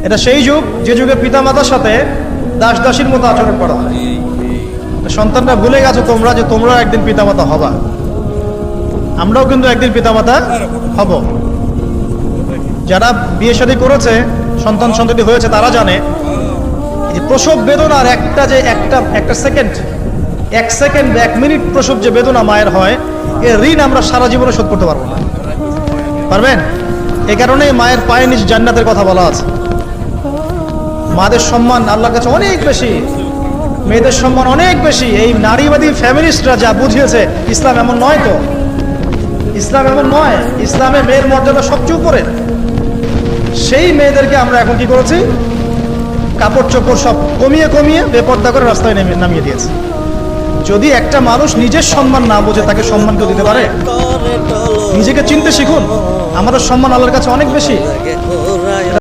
এটা সেই যুগ যে যুগে পিতামাতার সাথে দাস দাসীর মতো আচরণ করা হয়। সন্তানরা ভুলে গেছো তোমরা যে তোমরা একদিন পিতামাতা হবা, আমরাও কিন্তু একদিন পিতামাতা হব। যারা বিয়ে শাদী করেছে, সন্তান সন্ততি হয়েছে, তারা জানে যে প্রসব বেদনার একটা সেকেন্ড, 1 মিনিট প্রসব যে বেদনা মায়ের হয়, এর ঋণ আমরা সারা জীবনে শোধ করতে পারবো না। পারবেন? এই কারণে মায়ের পায়ের নিচ জান্নাতের কথা বলা আছে। মাদের সম্মান আল্লাহর কাছে অনেক বেশি, মেয়েদের সম্মান অনেক বেশি। এই নারীবাদী ফ্যামিলিস্টরা যা বুঝিয়েছে, ইসলাম এমন নয়। তো ইসলাম এমন নয়, ইসলামে মেয়ের মর্যাদা সবচেয়ে উপরে। সেই মেয়েদেরকে আমরা এখন কি করেছি, কাপড় চোপড় সব কমিয়ে কমিয়ে বেপর্দা করে রাস্তায় নামিয়ে দিয়েছে। যদি একটা মানুষ নিজের সম্মান না বোঝে, তাকে সম্মান কেউ দিতে পারে? নিজেকে চিনতে শিখুন। আমাদের সম্মান আল্লাহর কাছে অনেক বেশি।